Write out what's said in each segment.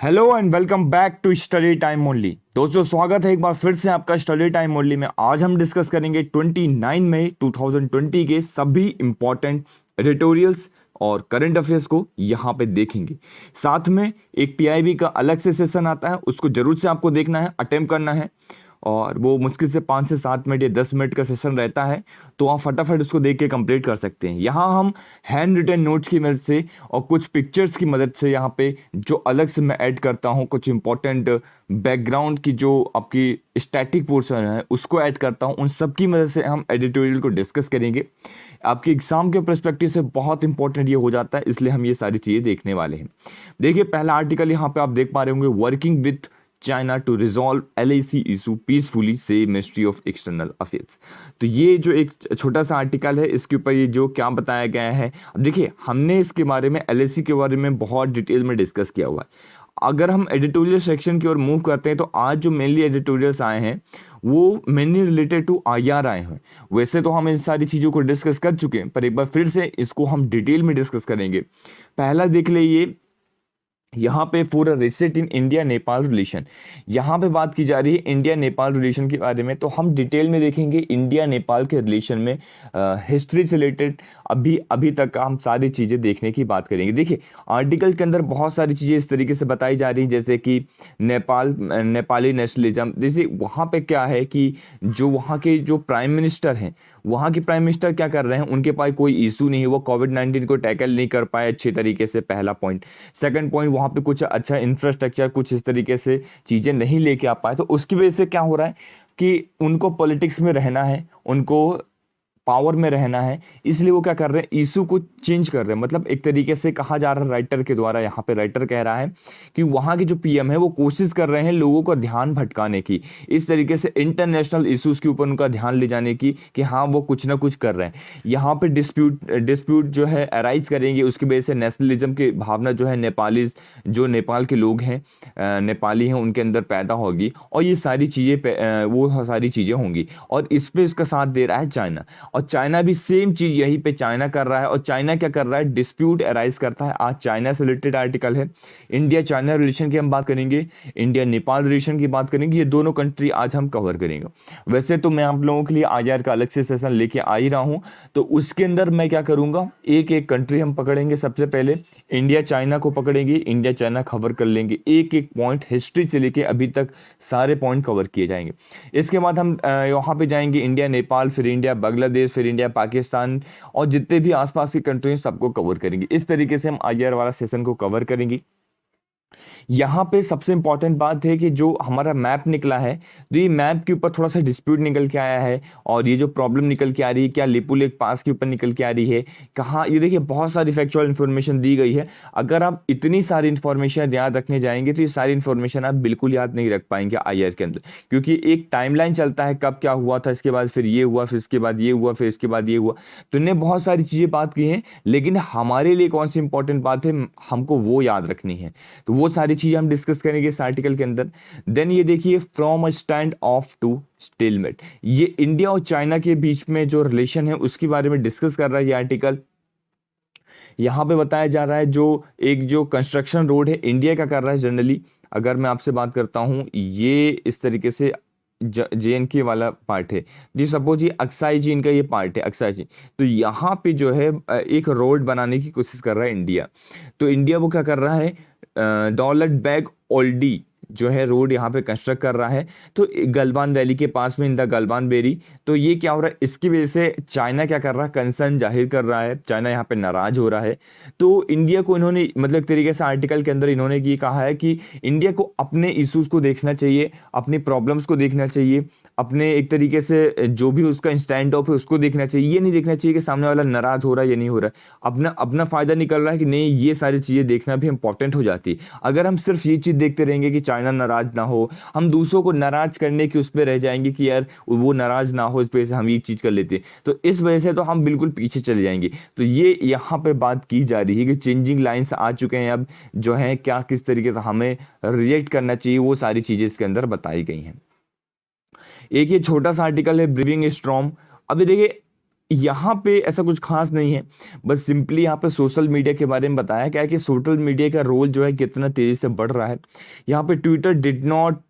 Hello and welcome back to study time only. दोस्तों स्वागत है एक बार फिर से आपका स्टडी टाइम ओनली में। आज हम डिस्कस करेंगे 29 मई 2020 के सभी इंपॉर्टेंट एडिटोरियल्स और करंट अफेयर्स को यहाँ पे देखेंगे। साथ में एक पीआईबी का अलग से सेशन आता है, उसको जरूर से आपको देखना है, अटेम्प्ट करना है और वो मुश्किल से 5 से 7 मिनट या 10 मिनट का सेशन रहता है, तो आप फटाफट उसको देख के कंप्लीट कर सकते हैं। यहाँ हम हैंड रिटन नोट्स की मदद से और कुछ पिक्चर्स की मदद से यहाँ पे जो अलग से मैं ऐड करता हूँ, कुछ इंपॉर्टेंट बैकग्राउंड की जो आपकी स्टैटिक पोर्शन है उसको ऐड करता हूँ, उन सब की मदद से हम एडिटोरियल को डिस्कस करेंगे। आपके एग्जाम के पर्सपेक्टिव से बहुत इंपॉर्टेंट ये हो जाता है, इसलिए हम ये सारी चीज़ें देखने वाले हैं। देखिए पहला आर्टिकल यहाँ पे आप देख पा रहे होंगे, working with China to resolve LAC issue peacefully से मिनिस्ट्री ऑफ एक्सटर्नल अफेयर्स। तो ये जो एक छोटा सा आर्टिकल है, इसके ऊपर ये जो क्या बताया गया है, अब देखिए हमने इसके बारे में LAC के बारे में बहुत डिटेल में डिस्कस किया हुआ है। अगर हम एडिटोरियल सेक्शन की ओर मूव करते हैं तो आज जो मेनली एडिटोरियल्स आए हैं वो मेनली रिलेटेड टू IR आए हैं। वैसे तो हम इन सारी चीज़ों को डिस्कस कर चुके हैं, पर एक बार फिर से इसको हम डिटेल में डिस्कस करेंगे। पहला देख लीजिए यहाँ पे for a reset in India Nepal relation, यहाँ पे बात की जा रही है इंडिया नेपाल रिलेशन के बारे में। तो हम डिटेल में देखेंगे इंडिया नेपाल के रिलेशन में हिस्ट्री से रिलेटेड अभी तक हम सारी चीज़ें देखने की बात करेंगे। देखिए आर्टिकल के अंदर बहुत सारी चीज़ें इस तरीके से बताई जा रही हैं, जैसे कि नेपाली नेशनलिज्म। जैसे वहाँ पे क्या है कि जो वहाँ के जो प्राइम मिनिस्टर हैं, वहाँ के प्राइम मिनिस्टर क्या कर रहे हैं, उनके पास कोई इशू नहीं है, वो कोविड-19 को टैकल नहीं कर पाए अच्छे तरीके से, पहला पॉइंट। सेकंड पॉइंट, वहाँ पे कुछ अच्छा इंफ्रास्ट्रक्चर कुछ इस तरीके से चीज़ें नहीं लेके आ पाए, तो उसकी वजह से क्या हो रहा है कि उनको पॉलिटिक्स में रहना है, उनको पावर में रहना है, इसलिए वो क्या कर रहे हैं, इशू को चेंज कर रहे हैं। मतलब एक तरीके से कहा जा रहा है राइटर के द्वारा, यहाँ पे राइटर कह रहा है कि वहाँ के जो PM है वो कोशिश कर रहे हैं लोगों का ध्यान भटकाने की, इस तरीके से इंटरनेशनल इश्यूज के ऊपर उनका ध्यान ले जाने की, कि हाँ वो कुछ ना कुछ कर रहे हैं। यहाँ पे डिस्प्यूट जो है अराइज करेंगे, उसकी वजह से नेशनलिज्म की भावना जो है जो नेपाल के लोग हैं, नेपाली हैं, उनके अंदर पैदा होगी, और ये सारी चीज़ें वो सारी चीज़ें होंगी। और इस पे उसका साथ दे रहा है चाइना, और चाइना भी सेम चीज यहीं पे चाइना कर रहा है। और चाइना क्या कर रहा है, डिस्प्यूट अराइज करता है। आज चाइना से रिलेटेड आर्टिकल है, इंडिया चाइना रिलेशन की हम बात करेंगे, इंडिया नेपाल रिलेशन की बात करेंगे, ये दोनों कंट्री आज हम कवर करेंगे। वैसे तो मैं आप लोगों के लिए IR का अलग से सेशन लेके आ ही रहा हूं, तो उसके अंदर मैं क्या करूंगा, एक एक कंट्री हम पकड़ेंगे। सबसे पहले इंडिया चाइना को पकड़ेंगे, इंडिया चाइना कवर कर लेंगे, एक एक पॉइंट हिस्ट्री से लेके अभी तक सारे पॉइंट कवर किए जाएंगे। इसके बाद हम यहाँ पे जाएंगे इंडिया नेपाल, फिर इंडिया बांग्लादेश, फिर इंडिया पाकिस्तान, और जितने भी आसपास की कंट्री सबको कवर करेंगे। इस तरीके से हम IR वाला सेशन को कवर करेंगे। यहाँ पे सबसे इंपॉर्टेंट बात है कि जो हमारा मैप निकला है, तो ये मैप के ऊपर थोड़ा सा डिस्प्यूट निकल के आया है, और ये जो प्रॉब्लम निकल के आ रही है, क्या लिपू लेक पास के ऊपर निकल के आ रही है, कहाँ, ये देखिए बहुत सारी फैक्चुअल इन्फॉर्मेशन दी गई है। अगर आप इतनी सारी इन्फॉर्मेशन याद रखने जाएंगे तो ये सारी इन्फॉर्मेशन आप बिल्कुल याद नहीं रख पाएंगे IR के अंदर, क्योंकि एक टाइमलाइन चलता है, कब क्या हुआ था, इसके बाद फिर ये हुआ, फिर इसके बाद ये हुआ, फिर इसके बाद ये हुआ। तो इन्हें बहुत सारी चीज़ें बात की हैं, लेकिन हमारे लिए कौन सी इंपॉर्टेंट बात है, हमको वो याद रखनी है। तो वो सारी चीजें हम डिस्कस करेंगे इस आर्टिकल के अंदर। देन ये देखिए, from a standoff to stalemate, ये इंडिया और चाइना के बीच में जो रिलेशन है उसके बारे में डिस्कस कर रहा है ये आर्टिकल। यहाँ पे बताया जा रहा है जो कंस्ट्रक्शन रोड है, इंडिया क्या कर रहा है जनरली, अगर मैं आपसे बात करता हूँ, ये इस तरीके से JNK वाला पार्ट है जी, सपोज ये अक्साई जी इनका ये पार्ट है, अक्साई जी। तो यहाँ पे जो है एक रोड बनाने की कोशिश कर रहा है इंडिया। तो इंडिया वो क्या कर रहा है, दौलत बैग ओल्डी जो है रोड यहाँ पे कंस्ट्रक्ट कर रहा है, तो गलवान वैली के पास में इन द गलवान बेरी। तो ये क्या हो रहा है, इसकी वजह से चाइना क्या कर रहा है, कंसर्न जाहिर कर रहा है, चाइना यहाँ पे नाराज हो रहा है। तो इंडिया को इन्होंने मतलब तरीके से आर्टिकल के अंदर इन्होंने ये कहा है कि इंडिया को अपने इश्यूज को देखना चाहिए, अपनी प्रॉब्लम्स को देखना चाहिए, अपने एक तरीके से जो भी उसका स्टैंड ऑफ है उसको देखना चाहिए। ये नहीं देखना चाहिए कि सामने वाला नाराज हो रहा है या नहीं हो रहा है, अपना अपना फायदा निकल रहा है कि नहीं, ये सारी चीजें देखना भी इंपॉर्टेंट हो जाती है। अगर हम सिर्फ ये चीज देखते रहेंगे कि चाइना नाराज ना हो, हम दूसरों को नाराज करने की उस पर रह जाएंगे कि यार वो नाराज ना हो, इस वजह से हम ये चीज कर लेते हैं, तो इस वजह से तो हम बिल्कुल पीछे चले जाएंगे। तो ये यहाँ पे बात की जा रही है कि चेंजिंग लाइंस आ चुके हैं, अब जो है क्या किस तरीके से हमें रिएक्ट करना चाहिए, वो सारी चीजें इसके अंदर बताई गई हैं। एक ये छोटा सा आर्टिकल है, ब्रीविंग स्ट्रॉम। अभी देखिए यहाँ पे ऐसा कुछ खास नहीं है, बस सिंपली यहाँ पे सोशल मीडिया के बारे में बताया क्या है कि सोशल मीडिया का रोल जो है कितना तेजी से बढ़ रहा है। यहाँ पे Twitter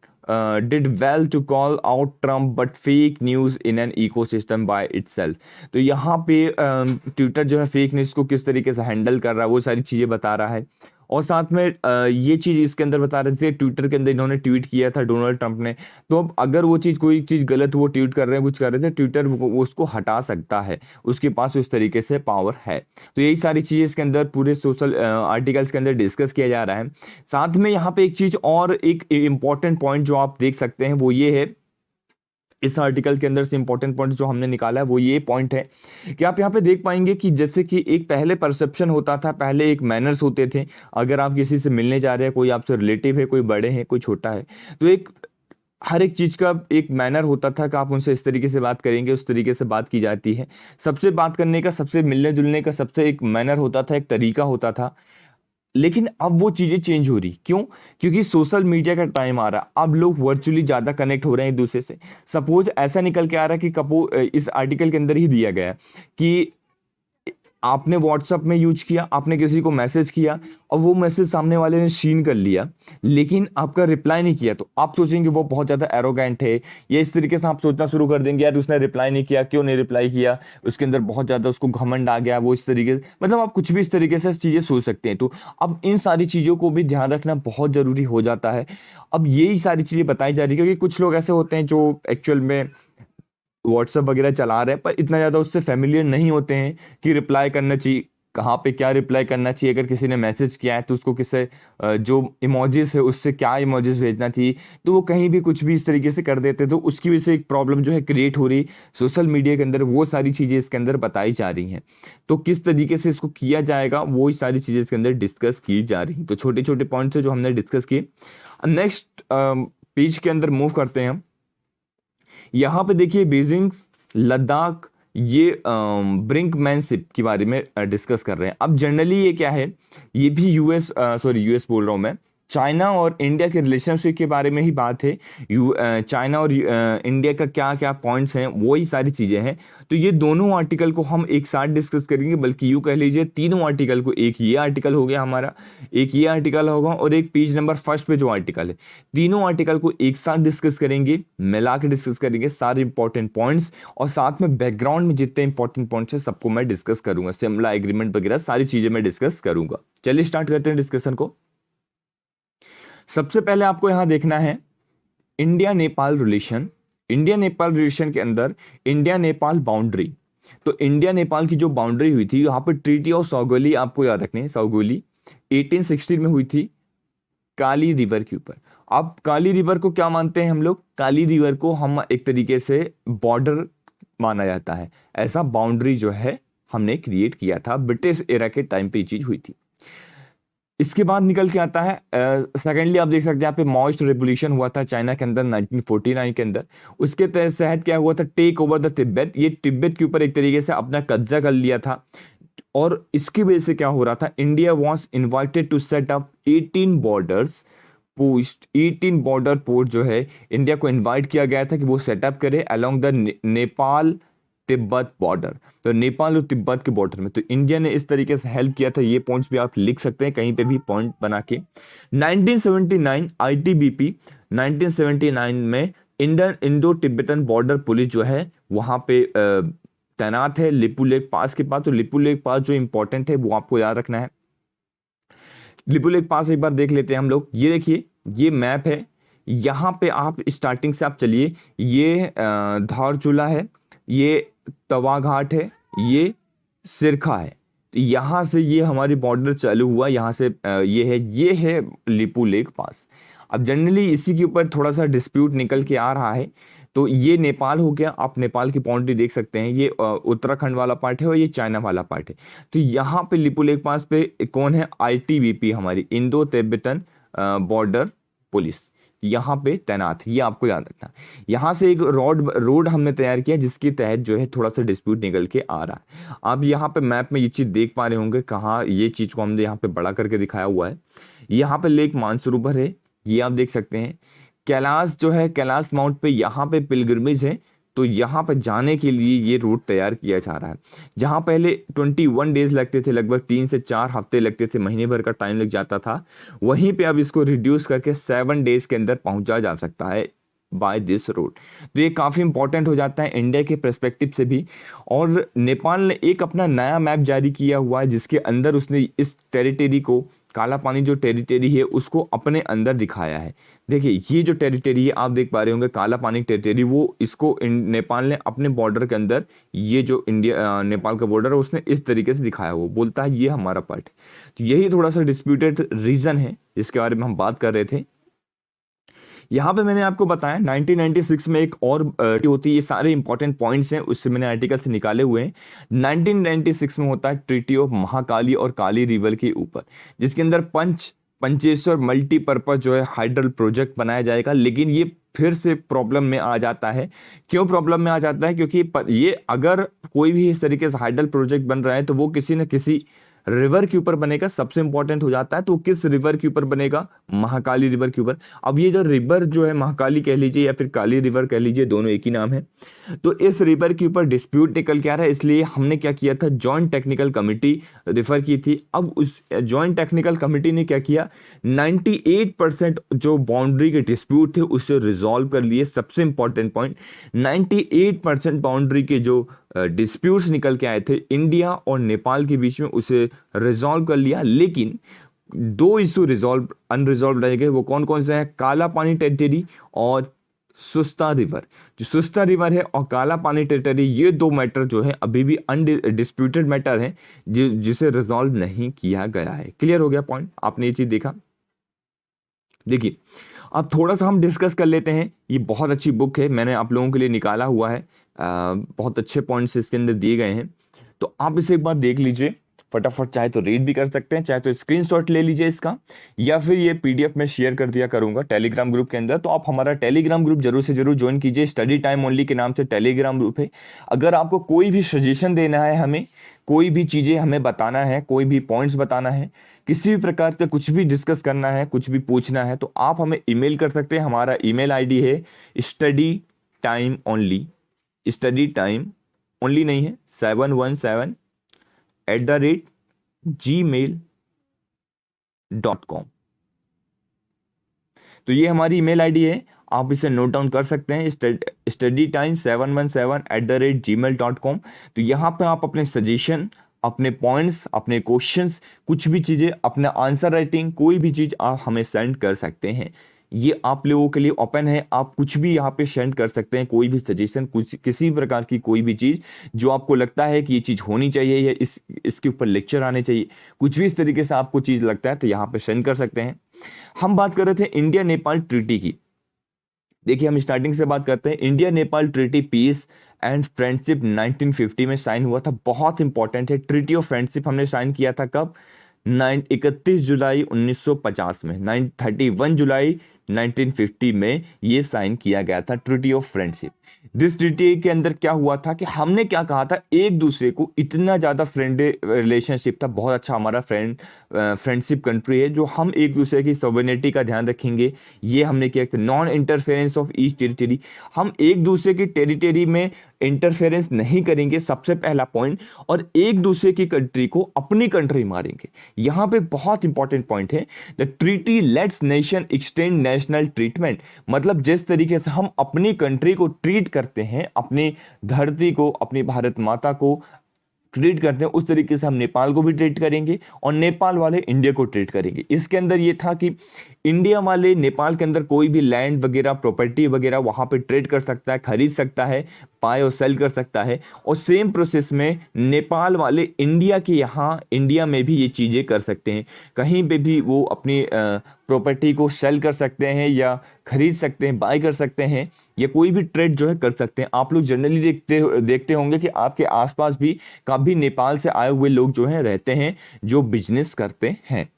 did well to call out Trump but fake news in an ecosystem by itself। तो यहाँ पे ट्विटर जो है फेक न्यूज़ को किस तरीके से हैंडल कर रहा है वो सारी चीज़ें बता रहा है। और साथ में ये चीज़ इसके अंदर बता रहे थे, ट्विटर के अंदर इन्होंने ट्वीट किया था डोनाल्ड ट्रंप ने, तो अब अगर वो चीज़ कोई चीज़ गलत वो ट्वीट कर रहे हैं कुछ कर रहे थे, ट्विटर वो उसको हटा सकता है, उसके पास उस तरीके से पावर है। तो यही सारी चीज़ें इसके अंदर पूरे सोशल आर्टिकल्स के अंदर डिस्कस किया जा रहा है। साथ में यहाँ पे एक चीज़ और एक इम्पॉर्टेंट पॉइंट जो आप देख सकते हैं वो ये है, इस आर्टिकल के अंदर से इंपॉर्टेंट पॉइंट जो हमने निकाला है वो ये पॉइंट है कि आप यहाँ पे देख पाएंगे कि जैसे कि एक पहले परसेप्शन होता था, पहले एक मैनर्स होते थे, अगर आप किसी से मिलने जा रहे हैं, कोई आपसे रिलेटिव है, कोई बड़े हैं, कोई छोटा है, तो एक हर एक चीज़ का एक मैनर होता था कि आप उनसे इस तरीके से बात करेंगे, उस तरीके से बात की जाती है। सबसे बात करने का, सबसे मिलने जुलने का सबसे एक मैनर होता था, एक तरीका होता था। लेकिन अब वो चीजें चेंज हो रही, क्यों? क्योंकि सोशल मीडिया का टाइम आ रहा है, अब लोग वर्चुअली ज्यादा कनेक्ट हो रहे हैं एक दूसरे से। सपोज ऐसा निकल के आ रहा है कि इस आर्टिकल के अंदर ही दिया गया है कि आपने व्हाट्सएप में यूज किया, आपने किसी को मैसेज किया और वो मैसेज सामने वाले ने सीन कर लिया, लेकिन आपका रिप्लाई नहीं किया, तो आप सोचेंगे वो बहुत ज़्यादा एरोगेंट है, या इस तरीके से आप सोचना शुरू कर देंगे यार उसने रिप्लाई नहीं किया, क्यों नहीं रिप्लाई किया, उसके अंदर बहुत ज़्यादा उसको घमंड आ गया, वो इस तरीके से, मतलब आप कुछ भी इस तरीके से चीज़ें सोच सकते हैं। तो अब इन सारी चीज़ों को भी ध्यान रखना बहुत ज़रूरी हो जाता है। अब यही सारी चीज़ें बताई जा रही है, क्योंकि कुछ लोग ऐसे होते हैं जो एक्चुअल में व्हाट्सएप वगैरह चला रहे हैं पर इतना ज़्यादा उससे फेमिलियर नहीं होते हैं कि रिप्लाई करना चाहिए, कहाँ पे क्या रिप्लाई करना चाहिए, अगर किसी ने मैसेज किया है तो उसको किससे जो इमोजीज है उससे क्या इमोजीज भेजना चाहिए, तो वो कहीं भी कुछ भी इस तरीके से कर देते, तो उसकी वजह से एक प्रॉब्लम जो है क्रिएट हो रही सोशल मीडिया के अंदर। वो सारी चीज़ें इसके अंदर बताई जा रही हैं, तो किस तरीके से इसको किया जाएगा वो सारी चीज़ें इसके अंदर डिस्कस की जा रही हैं। तो छोटे छोटे पॉइंट्स है जो हमने डिस्कस किए। नेक्स्ट पेज के अंदर मूव करते हैं हम। यहाँ पे देखिए बीजिंग, लद्दाख, ये ब्रिंकमैनशिप के बारे में डिस्कस कर रहे हैं। अब जनरली ये क्या है, ये भी यूएस बोल रहा हूँ मैं, चाइना और इंडिया के रिलेशनशिप के बारे में ही बात है। चाइना और इंडिया का क्या क्या पॉइंट्स हैं वही सारी चीज़ें हैं। तो ये दोनों आर्टिकल को हम एक साथ डिस्कस करेंगे, बल्कि यूँ कह लीजिए तीनों आर्टिकल को, एक ये आर्टिकल हो गया हमारा, एक ये आर्टिकल होगा और एक पेज नंबर फर्स्ट पे जो आर्टिकल है, तीनों आर्टिकल को एक साथ डिस्कस करेंगे, मिला के डिस्कस करेंगे सारे इंपॉर्टेंट पॉइंट्स, और साथ में बैकग्राउंड में जितने इंपॉर्टेंट पॉइंट्स हैं सबको मैं डिस्कस करूंगा, शिमला एग्रीमेंट वगैरह सारी चीज़ें मैं डिस्कस करूंगा। चलिए स्टार्ट करते हैं डिस्कशन को। सबसे पहले आपको यहां देखना है India Nepal relation. India Nepal relation के अंदर इंडिया नेपाल बाउंड्री, तो इंडिया नेपाल की जो बाउंड्री हुई थी, यहाँ पर ट्रीटी ऑफ सौगोली आपको याद रखने, सौगोली 1816 में हुई थी काली रिवर के ऊपर। अब काली रिवर को क्या मानते हैं हम लोग, काली रिवर को हम एक तरीके से बॉर्डर माना जाता है, ऐसा बाउंड्री जो है हमने क्रिएट किया था, ब्रिटिश एरा के टाइम पे ये चीज हुई थी। इसके बाद निकल के आता है सेकेंडली आप देख सकते हैं यहाँ पे माओइस्ट रेवोल्यूशन हुआ था चाइना के अंदर 1949 के अंदर। उसके तहत क्या हुआ था, टेक ओवर द तिब्बत, ये तिब्बत के ऊपर एक तरीके से अपना कब्जा कर लिया था। और इसकी वजह से क्या हो रहा था, India was invited to set up 18 borders post, 18 border post जो है इंडिया को इनवाइट किया गया था कि वो सेटअप करे along the Nepal Tibet border, तो नेपाल और तिब्बत के बॉर्डर में। तो इंडिया ने इस तरीके से हेल्प किया था, ये पॉइंट्स भी आप लिख सकते हैं कहीं पे भी पॉइंट बना के। 1979 आईटीबीपी, 1979 में Indian Indo Tibetan border police जो है वहां पे तैनात है लिपुलेख पास के पास। तो लिपुलेख पास जो इंपॉर्टेंट है वो आपको याद रखना है। लिपुलेख पास एक बार देख लेते हैं हम लोग। ये देखिए ये मैप है, यहाँ पे आप स्टार्टिंग से आप चलिए, ये धारचूला है, ये तवा घाट है, ये सिरखा है, तो यहाँ से ये हमारी बॉर्डर चालू हुआ, यहाँ से ये है लिपुलेख पास। अब जनरली इसी के ऊपर थोड़ा सा डिस्प्यूट निकल के आ रहा है। तो ये नेपाल हो गया, आप नेपाल की बाउंड्री देख सकते हैं, ये उत्तराखंड वाला पार्ट है और ये चाइना वाला पार्ट है। तो यहाँ पे लिपुलेख पास पे कौन है, आईटीबीपी हमारी इंडो तिब्बतन बॉर्डर पुलिस यहाँ पे तैनात, ये आपको याद रखना। यहाँ से एक रोड हमने तैयार किया जिसके तहत जो है थोड़ा सा डिस्प्यूट निकल के आ रहा है। आप यहाँ पे मैप में ये चीज देख पा रहे होंगे, कहाँ ये चीज को हमने यहाँ पे बड़ा करके दिखाया हुआ है। यहाँ पे लेक मानसरोवर है, ये आप देख सकते हैं। कैलाश जो है, कैलाश माउंट पे यहाँ पे पिलग्रिमेज है, तो यहाँ पर जाने के लिए ये रूट तैयार किया जा रहा है। जहाँ पहले 21 डेज लगते थे, लगभग 3 से 4 हफ्ते लगते थे, महीने भर का टाइम लग जाता था, वहीं पे अब इसको रिड्यूस करके 7 डेज के अंदर पहुंचा जा सकता है बाय दिस रूट। तो ये काफ़ी इंपॉर्टेंट हो जाता है इंडिया के पर्सपेक्टिव से भी। और नेपाल ने एक अपना नया मैप जारी किया हुआ है जिसके अंदर उसने इस टेरिटरी को, काला पानी जो टेरिटरी है उसको अपने अंदर दिखाया है। देखिए ये जो टेरिटरी है आप देख पा रहे होंगे, काला पानी टेरिटरी, वो इसको नेपाल ने अपने बॉर्डर के अंदर, ये जो इंडिया नेपाल का बॉर्डर है उसने इस तरीके से दिखाया, वो बोलता है ये हमारा पार्ट है। तो यही थोड़ा सा डिस्प्यूटेड रीजन है जिसके बारे में हम बात कर रहे थे। यहाँ पे मैंने आपको बताया 1996 में एक और होती है, ये सारे इंपॉर्टेंट पॉइंट्स हैं उससे मैंने आर्टिकल से निकाले हुए हैं। 1996 में होता है ट्रीटी ऑफ महाकाली और काली रिवर के ऊपर, जिसके अंदर पंचेश्वर मल्टीपर्पज जो है हाइड्रल प्रोजेक्ट बनाया जाएगा। लेकिन ये फिर से प्रॉब्लम में आ जाता है। क्यों प्रॉब्लम में आ जाता है? क्योंकि ये अगर कोई भी इस तरीके से हाइड्रल प्रोजेक्ट बन रहा है तो वो किसी न किसी रिवर के ऊपर बनेगा, सबसे इंपॉर्टेंट हो जाता है। तो किस रिवर के ऊपर बनेगा? महाकाली रिवर के ऊपर। अब ये जो रिवर जो है, महाकाली कह लीजिए या फिर काली रिवर कह लीजिए, दोनों एक ही नाम है। तो इस रिवर के ऊपर डिस्प्यूट निकल के आ रहा है, इसलिए हमने क्या किया था, जॉइंट टेक्निकल कमिटी रेफर की थी। अब उस जॉइंट टेक्निकल कमिटी ने क्या किया, 98% जो बाउंड्री के डिस्प्यूट थे उससे रिजॉल्व कर लिए। सबसे इंपॉर्टेंट पॉइंट, 98% बाउंड्री के जो डिस्प्यूट्स निकल के आए थे इंडिया और नेपाल के बीच में, उसे रिजॉल्व कर लिया। लेकिन 2 इशू रिजॉल्व अनरिजॉल्व रह गए। वो कौन कौन से हैं? काला पानी टेरिटरी और सुस्ता रिवर। जो सुस्ता रिवर है और काला पानी टेरिटरी, ये 2 मैटर जो है अभी भी अनडिस्प्यूटेड मैटर है जिसे रिजॉल्व नहीं किया गया है। क्लियर हो गया पॉइंट? आपने ये चीज देखा। देखिए अब थोड़ा सा हम डिस्कस कर लेते हैं। ये बहुत अच्छी बुक है, मैंने आप लोगों के लिए निकाला हुआ है, बहुत अच्छे पॉइंट्स इसके अंदर दिए गए हैं। तो आप इसे एक बार देख लीजिए फटाफट, चाहे तो रीड भी कर सकते हैं, चाहे तो स्क्रीनशॉट ले लीजिए इसका, या फिर ये पीडीएफ में शेयर कर दिया करूंगा टेलीग्राम ग्रुप के अंदर। तो आप हमारा टेलीग्राम ग्रुप जरूर से जरूर ज्वाइन कीजिए। स्टडी टाइम ओनली के नाम से टेलीग्राम ग्रुप है। अगर आपको कोई भी सजेशन देना है, हमें कोई भी चीजें हमें बताना है, कोई भी पॉइंट्स बताना है, किसी भी प्रकार का कुछ भी डिस्कस करना है, कुछ भी पूछना है, तो आप हमें ईमेल कर सकते हैं। हमारा ईमेल आईडी है study time only, study time only नहीं है, 717@gmail.com। तो ये हमारी ईमेल आईडी है, आप इसे नोट डाउन कर सकते हैं, स्टडी टाइम 717@gmail.com। तो यहाँ पे आप अपने सजेशन, अपने पॉइंट्स, अपने क्वेश्चंस, कुछ भी चीजें, अपना आंसर राइटिंग, कोई भी चीज आप हमें सेंड कर सकते हैं। ये आप लोगों के लिए ओपन है, आप कुछ भी यहाँ पे सेंड कर सकते हैं, कोई भी सजेशन, कुछ किसी प्रकार की कोई भी चीज जो आपको लगता है कि ये चीज होनी चाहिए या इसके ऊपर लेक्चर आने चाहिए, कुछ भी इस तरीके से आपको चीज लगता है तो यहाँ पे सेंड कर सकते हैं। हम बात कर रहे थे इंडिया नेपाल ट्रीटी की। देखिए हम स्टार्टिंग से बात करते हैं। India Nepal treaty peace and friendship 1950 में साइन हुआ था, बहुत इंपॉर्टेंट है। ट्रीटी ऑफ फ्रेंडशिप हमने साइन किया था कब? 31 जुलाई 1950 में, 31 जुलाई 1950 में ये साइन किया गया था treaty of friendship. This treaty के अंदर क्या हुआ था कि हमने क्या कहा था, एक दूसरे को इतना ज्यादा फ्रेंडली रिलेशनशिप था, बहुत अच्छा हमारा फ्रेंडशिप कंट्री है, जो हम एक दूसरे की सॉवरेनिटी का ध्यान रखेंगे। ये हमने किया था। Non interference of each territory, हम एक दूसरे की टेरिटरी में इंटरफेरेंस नहीं करेंगे, सबसे पहला पॉइंट। और एक दूसरे की कंट्री को अपनी कंट्री मारेंगे। यहां पे बहुत इंपॉर्टेंट पॉइंट है, the treaty let's nation extend national treatment. मतलब जिस तरीके से हम अपनी कंट्री को ट्रीट करते हैं, अपनी धरती को, अपनी भारत माता को ट्रीट करते हैं, उस तरीके से हम नेपाल को भी ट्रीट करेंगे और नेपाल वाले इंडिया को ट्रीट करेंगे। इसके अंदर ये था कि इंडिया वाले नेपाल के अंदर कोई भी लैंड वगैरह, प्रॉपर्टी वगैरह वहां पे ट्रेड कर सकता है, खरीद सकता है, बाय और सेल कर सकता है। और सेम प्रोसेस में नेपाल वाले इंडिया के यहाँ, इंडिया में भी ये चीजें कर सकते हैं। कहीं पे भी वो अपनी प्रॉपर्टी को सेल कर सकते हैं या खरीद सकते हैं, बाय कर सकते हैं, या कोई भी ट्रेड जो है कर सकते हैं। आप लोग जनरली देखते होंगे कि आपके आसपास भी काफी नेपाल से आए हुए लोग जो हैं रहते हैं, जो बिजनेस करते हैं।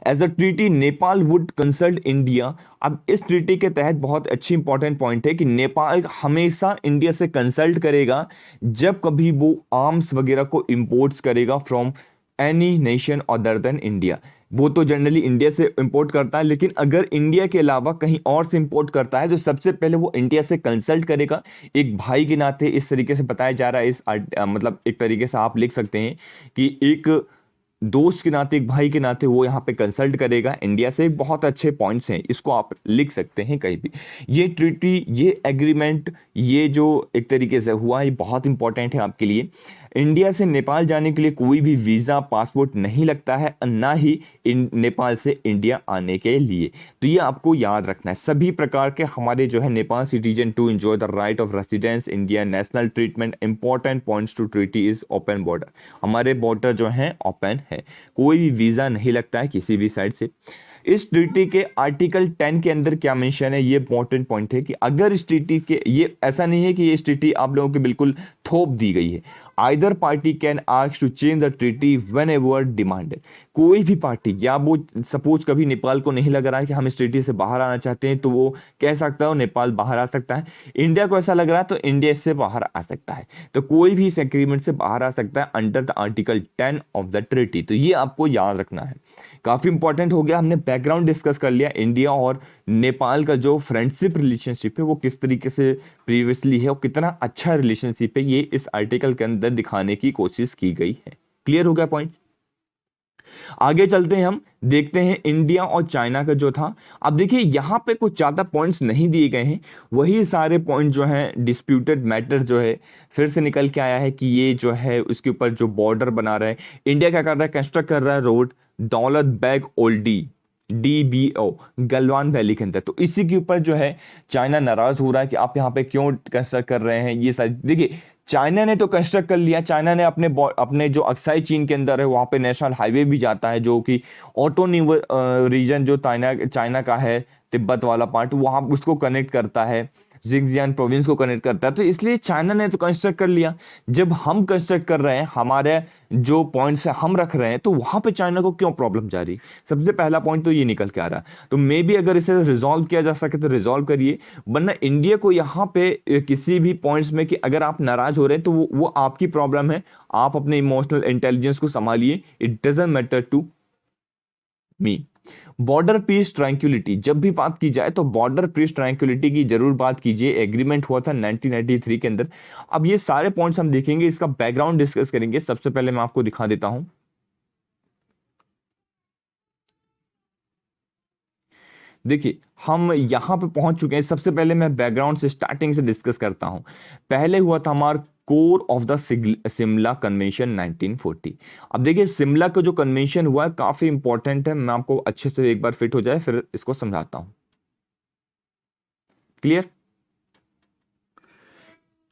As a treaty Nepal would consult India. अब इस ट्रीटी के तहत बहुत अच्छी इंपॉर्टेंट पॉइंट है कि नेपाल हमेशा इंडिया से कंसल्ट करेगा जब कभी वो आर्म्स वगैरह को इंपोर्ट्स करेगा from any nation other than India. वो तो जनरली इंडिया से इंपोर्ट करता है, लेकिन अगर इंडिया के अलावा कहीं और से इंपोर्ट करता है तो सबसे पहले वो इंडिया से कंसल्ट करेगा। एक भाई के नाते इस तरीके से बताया जा रहा है, मतलब एक तरीके से आप लिख सकते हैं कि एक दोस्त के नाते, एक भाई के नाते वो यहाँ पे कंसल्ट करेगा इंडिया से। बहुत अच्छे पॉइंट्स हैं, इसको आप लिख सकते हैं कहीं भी। ये ट्रीटी, ये एग्रीमेंट, ये जो एक तरीके से हुआ, ये बहुत इंपॉर्टेंट है आपके लिए। इंडिया से नेपाल जाने के लिए कोई भी वीज़ा पासपोर्ट नहीं लगता है, और ना ही नेपाल से इंडिया आने के लिए। तो ये आपको याद रखना है। सभी प्रकार के हमारे जो है Nepal citizen to enjoy the right of residence India national treatment. Important points to treaty is open border. हमारे बॉर्डर जो है ओपन है, कोई भी वीज़ा नहीं लगता है किसी भी साइड से। इस ट्रीटी के आर्टिकल 10 के अंदर क्या मेंशन है, ये इंपॉर्टेंट पॉइंट है कि अगर इस ट्रीटी के, ये ऐसा नहीं है कि ये ट्रीटी आप लोगों के बिल्कुल थोप दी गई है। Either party can ask to change the treaty whenever demanded. कोई भी पार्टी, या वो सपोज कभी नेपाल को नहीं लग रहा है कि हम इस ट्रीटी से बाहर आना चाहते हैं, तो वो कह सकता है नेपाल बाहर आ सकता है। इंडिया को ऐसा लग रहा है तो इंडिया इससे बाहर आ सकता है। तो कोई भी इस एग्रीमेंट से बाहर आ सकता है under the article 10 of the treaty. तो ये आपको याद रखना है। काफी इंपॉर्टेंट हो गया, हमने बैकग्राउंड डिस्कस कर लिया। इंडिया और नेपाल का जो फ्रेंडशिप रिलेशनशिप है वो किस तरीके से प्रीवियसली है और कितना अच्छा रिलेशनशिप है, ये इस आर्टिकल के अंदर दिखाने की कोशिश की गई है। क्लियर हो गया पॉइंट? आगे चलते हैं, हम देखते हैं इंडिया और चाइना का जो था। अब देखिए यहां पे कुछ ज्यादा पॉइंट्स नहीं दिए गए हैं, वही सारे पॉइंट जो हैं डिस्प्यूटेड मैटर जो है फिर से निकल के आया है कि ये जो है उसके ऊपर जो बॉर्डर बना रहा है, इंडिया क्या कर रहा है, कंस्ट्रक्ट कर रहा है रोड दौलत bag Oldi DBO Galwan valley के अंदर। तो इसी के ऊपर जो है चाइना नाराज हो रहा है कि आप यहाँ पे क्यों कंस्ट्रक्ट कर रहे हैं। ये सारी देखिए, चाइना ने तो कंस्ट्रक्ट कर लिया, चाइना ने अपने जो अक्साई चीन के अंदर है वहां पे नेशनल हाईवे भी जाता है, जो कि ऑटोनोमस रीजन जो चाइना का है, तिब्बत वाला पार्ट, वहां उसको कनेक्ट करता है, जिंगजियान प्रोविंस को कनेक्ट करता है। तो इसलिए चाइना ने तो कंस्ट्रक्ट कर लिया। जब हम कंस्ट्रक्ट कर रहे हैं, हमारे जो पॉइंट्स है हम रख रहे हैं, तो वहां पे चाइना को क्यों प्रॉब्लम जा रही? सबसे पहला पॉइंट तो ये निकल के आ रहा है। तो मे बी अगर इसे रिजॉल्व किया जा सके तो रिजॉल्व करिए, वरना इंडिया को यहाँ पे किसी भी पॉइंट्स में कि अगर आप नाराज हो रहे हैं तो वो आपकी प्रॉब्लम है। आप अपने इमोशनल इंटेलिजेंस को संभालिए, it doesn't matter to me. Border peace tranquility, जब भी बात की जाए तो बॉर्डर पीस ट्रैंक्विलिटी की जरूर बात कीजिए। एग्रीमेंट हुआ था 1993 के अंदर। अब ये सारे पॉइंट्स हम देखेंगे, इसका बैकग्राउंड डिस्कस करेंगे। सबसे पहले मैं आपको दिखा देता हूं। देखिए हम यहां पे पहुंच चुके हैं। सबसे पहले मैं बैकग्राउंड से स्टार्टिंग से डिस्कस करता हूं। पहले हुआ था हमारा core of the Simla convention 1940। अब देखिए सिमला का जो कन्वेंशन हुआ है काफी इंपॉर्टेंट है, मैं आपको अच्छे से एक बार फिट हो जाए फिर इसको समझाता हूं। क्लियर?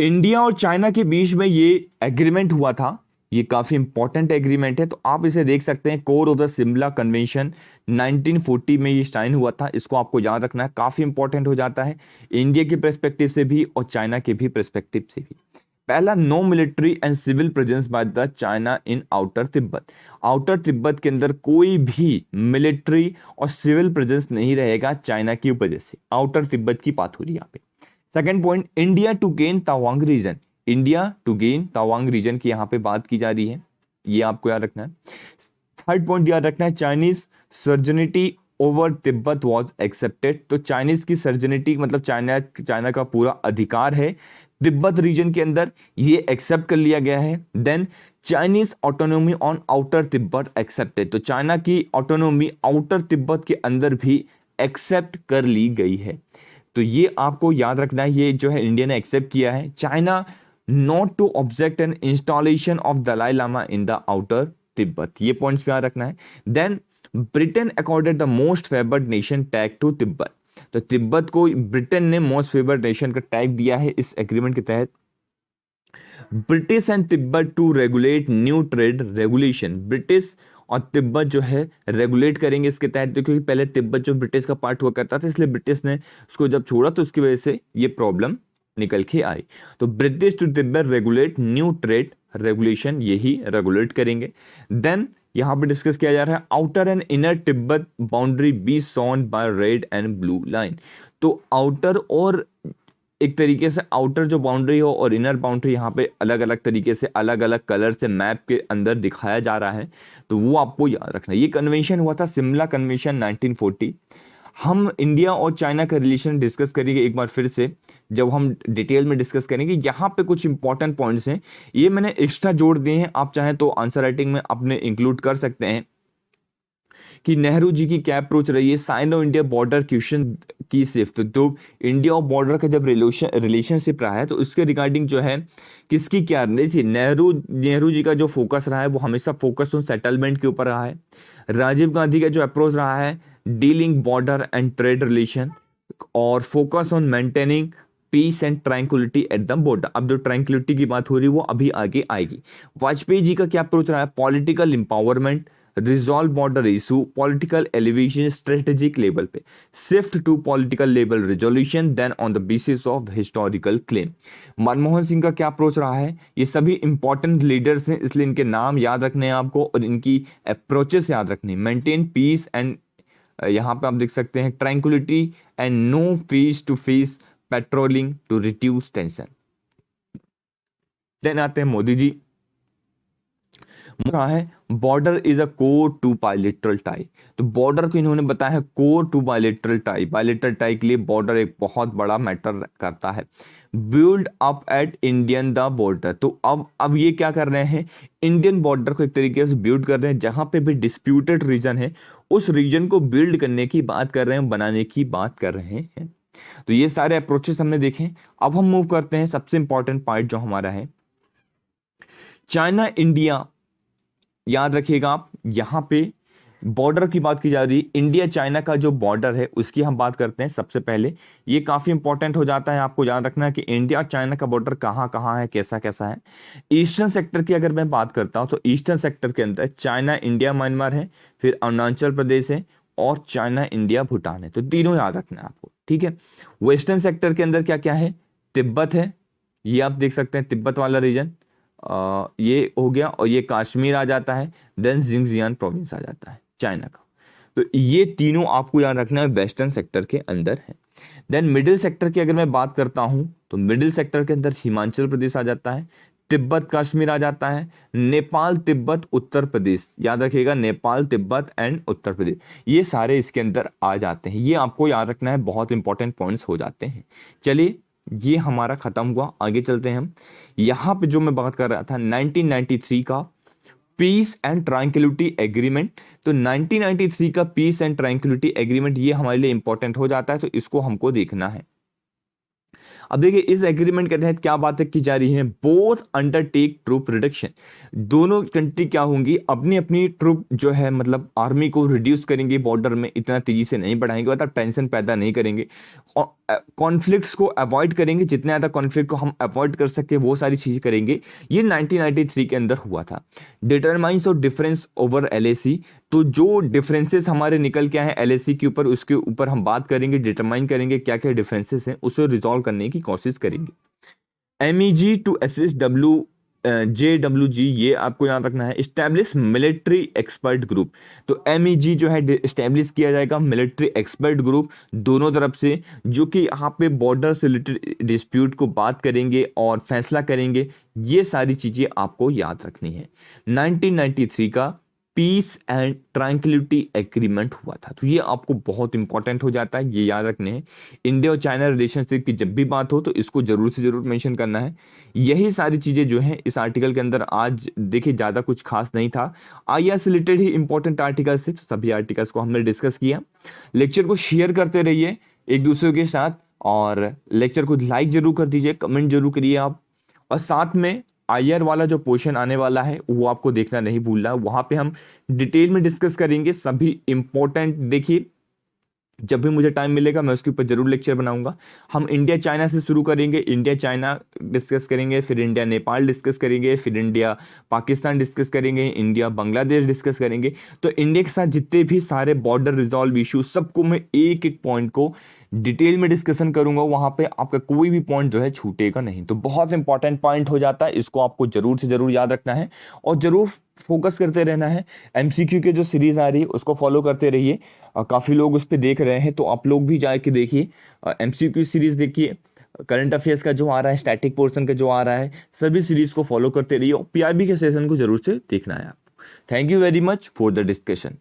इंडिया और चाइना के बीच में ये एग्रीमेंट हुआ था, ये काफी इंपॉर्टेंट एग्रीमेंट है। तो आप इसे देख सकते हैं, core of the Simla convention 1940 में ये साइन हुआ था। इसको आपको याद रखना है, काफी इंपॉर्टेंट हो जाता है इंडिया के पर्सपेक्टिव से भी और चाइना के भी पर्सपेक्टिव से भी। पहला, no military and civil presence by the China in outer Tibet. Outer Tibet के अंदर कोई भी मिलिट्री और सिविल प्रेजेंस नहीं रहेगा चाइना की वजह से। आउटर तिब्बत की बात हो रही है यहाँ पे। Second point, India to gain Tawang region. India to gain Tawang region की यहाँ पे बात की जा रही है, ये आपको याद रखना है। थर्ड पॉइंट याद रखना है, Chinese sovereignty over Tibet was accepted. तो चाइनीज की सर्जनिटी मतलब चाइना का पूरा अधिकार है तिब्बत रीजन के अंदर, ये एक्सेप्ट कर लिया गया है। Then Chinese autonomy on outer Tibet accepted. तो चाइना की ऑटोनोमी आउटर तिब्बत के अंदर भी एक्सेप्ट कर ली गई है। तो ये आपको याद रखना है, ये जो है इंडिया ने एक्सेप्ट किया है। China not to object an installation of Dalai Lama in the outer Tibet, ये पॉइंट्स पे याद रखना है। Then Britain accorded the most favoured nation tag to Tibet. तो तिब्बत को ब्रिटेन ने मोस्ट फेवर्ड नेशन का टैग दिया है इस एग्रीमेंट के तहत। British and Tibet to regulate new trade regulation. British और तिब्बत जो है रेगुलेट करेंगे इसके तहत, क्योंकि पहले तिब्बत जो ब्रिटिश का पार्ट हुआ करता था, इसलिए ब्रिटिश ने उसको जब छोड़ा तो उसकी वजह से ये प्रॉब्लम निकल के आई। तो British to Tibet regulate new trade regulation, यही रेगुलेट करेंगे। देन यहां पे डिस्कस किया जा रहा है, outer and inner Tibet boundary be shown by red and blue line. तो आउटर और एक तरीके से आउटर जो बाउंड्री हो और इनर बाउंड्री यहाँ पे अलग अलग तरीके से अलग अलग कलर से मैप के अंदर दिखाया जा रहा है, तो वो आपको याद रखना है। ये कन्वेंशन हुआ था सिमला कन्वेंशन 1940। हम इंडिया और चाइना का रिलेशन डिस्कस करेंगे एक बार फिर से, जब हम डिटेल में डिस्कस करेंगे। यहाँ पे कुछ इंपॉर्टेंट पॉइंट्स हैं, ये मैंने एक्स्ट्रा जोड़ दिए हैं, आप चाहें तो आंसर राइटिंग में अपने इंक्लूड कर सकते हैं कि नेहरू जी की क्या अप्रोच रही है साइनो इंडिया बॉर्डर क्वेश्चन की सिर्फ। तो इंडिया और बॉर्डर का जब रिलेशनशिप रहा है तो उसके रिगार्डिंग जो है किसकी क्या रही थी, नेहरू जी का जो फोकस रहा है वो हमेशा फोकस ऑन सेटलमेंट के ऊपर रहा है। राजीव गांधी का जो अप्रोच रहा है dealing border and trade relation, और focus on maintaining peace and tranquility at the border. अब जो ट्रैंक्विलिटी की बात हो रही है वो अभी आगे आएगी। वाजपेयी जी का क्या अप्रोच रहा है, political empowerment, resolve border issue, political elevation strategic level पे, shift to political level resolution, then on the basis of historical claim. Manmohan Singh का क्या अप्रोच रहा है, ये सभी इंपॉर्टेंट लीडर्स हैं इसलिए इनके नाम याद रखने हैं आपको और इनकी अप्रोचेस याद रखनी। मेंटेन पीस एंड, यहाँ पे आप देख सकते हैं tranquillity and no face to face patrolling to reduce tension. Then आते हैं मोदी जी, रहा है border is a core to bilateral tie. तो बॉर्डर को इन्होंने बताया है core to bilateral tie. Bilateral tie के लिए बॉर्डर एक बहुत बड़ा मैटर करता है। Build up at Indian the border, तो अब ये क्या कर रहे हैं, इंडियन बॉर्डर को एक तरीके से बिल्ड कर रहे हैं। जहां पे भी डिस्प्यूटेड रीजन है उस रीजन को बिल्ड करने की बात कर रहे हैं, बनाने की बात कर रहे हैं। तो ये सारे अप्रोचेस हमने देखे। अब हम मूव करते हैं सबसे इंपॉर्टेंट पार्ट जो हमारा है चाइना इंडिया। याद रखिएगा आप, यहां पे बॉर्डर की बात की जा रही है, इंडिया चाइना का जो बॉर्डर है उसकी हम बात करते हैं सबसे पहले। ये काफी इंपॉर्टेंट हो जाता है, आपको याद रखना है कि इंडिया चाइना का बॉर्डर कहाँ कहाँ है, कैसा कैसा है। ईस्टर्न सेक्टर की अगर मैं बात करता हूं तो ईस्टर्न सेक्टर के अंदर चाइना इंडिया म्यांमार है, फिर अरुणाचल प्रदेश है और चाइना इंडिया भूटान है। तो तीनों याद रखना है आपको, ठीक है। वेस्टर्न सेक्टर के अंदर क्या क्या है, तिब्बत है, ये आप देख सकते हैं तिब्बत वाला रीजन, ये हो गया, और ये कश्मीर आ जाता है, देन जिंगजियान प्रोविंस आ जाता है चाइना का। तो ये तीनों आपको याद रखना है वेस्टर्न सेक्टर के अंदर है। देन मिडिल सेक्टर की अगर मैं बात करता हूं तो मिडिल सेक्टर के अंदर हिमाचल प्रदेश आ जाता है, तिब्बत कश्मीर आ जाता है, नेपाल तिब्बत उत्तर प्रदेश, याद रखिएगा नेपाल तिब्बत एंड उत्तर प्रदेश, ये सारे इसके अंदर आ जाते हैं। ये आपको याद रखना है, बहुत इंपॉर्टेंट पॉइंट्स हो जाते हैं। चलिए ये हमारा खत्म हुआ, आगे चलते हैं हम। यहां पे जो मैं बात कर रहा था 1993 का पीस एंड ट्रैंक्विलिटी एग्रीमेंट। तो 1993 का पीस एंड ट्रैंक्विलिटी एग्रीमेंट ये हमारे लिए इंपॉर्टेंट हो जाता है, तो इसको हमको देखना है। अब देखिए इस एग्रीमेंट के तहत क्या बातें की जा रही हैं, बोथ अंडरटेक ट्रूप रिडक्शन। दोनों कंट्री क्या होंगी, अपनी अपनी ट्रूप जो है मतलब आर्मी को रिड्यूस करेंगे, बॉर्डर में इतना तेजी से नहीं बढ़ाएंगे, मतलब टेंशन पैदा नहीं करेंगे, और कॉन्फ्लिक्ट्स को अवॉइड करेंगे, जितने ज़्यादा कॉन्फ्लिक्ट को हम अवॉइड कर सके वो सारी चीज़ें करेंगे। ये 1993 के अंदर हुआ था। Determines of difference over LAC, तो जो डिफरेंसेस हमारे निकल के आए हैं एलएसी के ऊपर, उसके ऊपर हम बात करेंगे, डिटरमाइन करेंगे क्या क्या डिफरेंसेस हैं, उसे रिजॉल्व करने की कोशिश करेंगे। MEG to SS W JWG, ये आपको याद रखना है, स्टैब्लिश मिलिट्री एक्सपर्ट ग्रुप। तो एमईजी जो है स्टैब्लिश किया जाएगा मिलिट्री एक्सपर्ट ग्रुप दोनों तरफ से, जो कि यहाँ पे बॉर्डर से रिलेटेड डिस्प्यूट को बात करेंगे और फैसला करेंगे। ये सारी चीजें आपको याद रखनी है। 1993 का पीस एंड ट्रैंक्विलिटी एग्रीमेंट हुआ था, तो ये आपको बहुत इंपॉर्टेंट हो जाता है, ये याद रखने हैं। इंडिया और चाइना रिलेशनशिप की जब भी बात हो तो इसको जरूर से जरूर मेंशन करना है। यही सारी चीजें जो है इस आर्टिकल के अंदर, आज देखिए ज्यादा कुछ खास नहीं था, आईआर से रिलेटेड ही इंपॉर्टेंट आर्टिकल्स थे, तो सभी आर्टिकल्स को हमने डिस्कस किया। लेक्चर को शेयर करते रहिए एक दूसरे के साथ, और लेक्चर को लाइक जरूर कर दीजिए, कमेंट जरूर करिए आप, और साथ में आईआर वाला जो पोर्शन आने वाला है वो आपको देखना नहीं भूलना। वहां पे हम डिटेल में डिस्कस करेंगे सभी इंपॉर्टेंट। देखिए जब भी मुझे टाइम मिलेगा मैं उसके ऊपर जरूर लेक्चर बनाऊंगा। हम इंडिया चाइना से शुरू करेंगे, इंडिया चाइना डिस्कस करेंगे, फिर इंडिया नेपाल डिस्कस करेंगे, फिर इंडिया पाकिस्तान डिस्कस करेंगे, इंडिया बांग्लादेश डिस्कस करेंगे। तो इंडिया के साथ जितने भी सारे बॉर्डर रिजॉल्व इशू सबको मैं एक एक पॉइंट को डिटेल में डिस्कशन करूंगा, वहां पे आपका कोई भी पॉइंट जो है छूटेगा नहीं। तो बहुत इंपॉर्टेंट पॉइंट हो जाता है, इसको आपको जरूर से जरूर याद रखना है और जरूर फोकस करते रहना है। एमसीक्यू के जो सीरीज आ रही है उसको फॉलो करते रहिए, काफी लोग उस पर देख रहे हैं, तो आप लोग भी जाके देखिए एमसीक्यू सीरीज देखिए। करंट अफेयर्स का जो आ रहा है, स्टैटिक पोर्शन का जो आ रहा है, सभी सीरीज को फॉलो करते रहिए और पीआईबी के सेशन को जरूर से देखना है आपको। Thank you very much for the discussion.